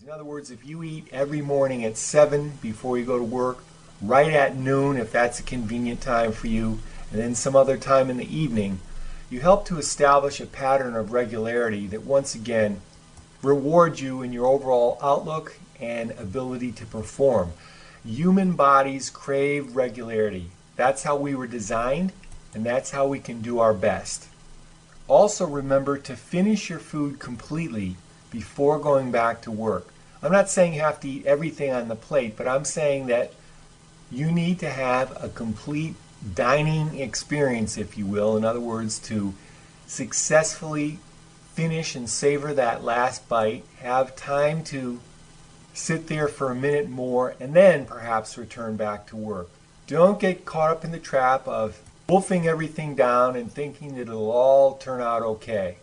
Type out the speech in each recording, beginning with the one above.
In other words, if you eat every morning at 7 before you go to work, right at noon if that's a convenient time for you, and then some other time in the evening, you help to establish a pattern of regularity that once again rewards you in your overall outlook and ability to perform. Human bodies crave regularity. That's how we were designed, and that's how we can do our best. Also remember to finish your food completely before going back to work. I'm not saying you have to eat everything on the plate, but I'm saying that you need to have a complete dining experience, if you will. In other words, to successfully finish and savor that last bite, have time to sit there for a minute more, and then perhaps return back to work. Don't get caught up in the trap of wolfing everything down and thinking that it'll all turn out okay.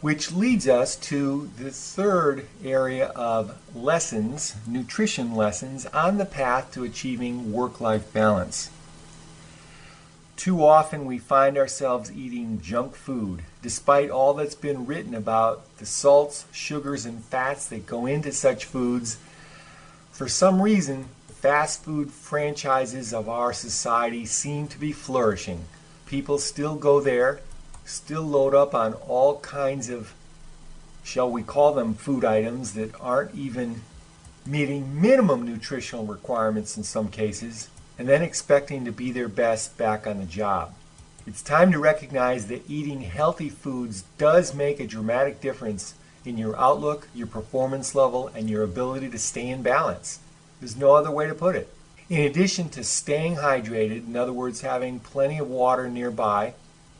Which leads us to the third area of lessons, nutrition lessons, on the path to achieving work-life balance. Too often we find ourselves eating junk food, despite all that's been written about the salts, sugars, and fats that go into such foods. For some reason, fast food franchises of our society seem to be flourishing. People still go there, still load up on all kinds of, shall we call them, food items that aren't even meeting minimum nutritional requirements in some cases, and then expecting to be their best back on the job. It's time to recognize that eating healthy foods does make a dramatic difference in your outlook, your performance level, and your ability to stay in balance. There's no other way to put it. In addition to staying hydrated, in other words, having plenty of water nearby,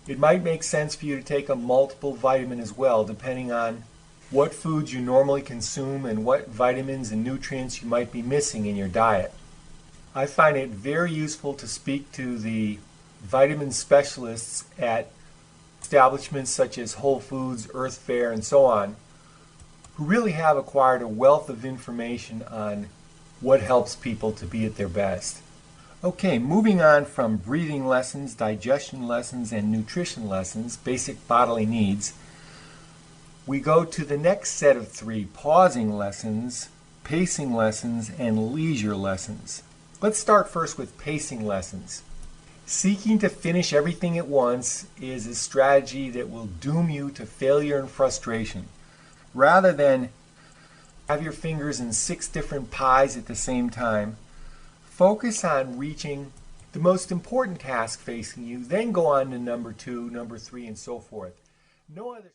it might make sense for you to take a multiple vitamin as well, depending on what foods you normally consume and what vitamins and nutrients you might be missing in your diet. I find it very useful to speak to the vitamin specialists at establishments such as Whole Foods, Earth Fare, and so on, who really have acquired a wealth of information on what helps people to be at their best. Okay, moving on from breathing lessons, digestion lessons, and nutrition lessons, basic bodily needs, we go to the next set of three: pausing lessons, pacing lessons, and leisure lessons. Let's start first with pacing lessons. Seeking to finish everything at once is a strategy that will doom you to failure and frustration. Rather than have your fingers in 6 different pies at the same time, focus on reaching the most important task facing you, then go on to number 2, number 3, and so forth. No other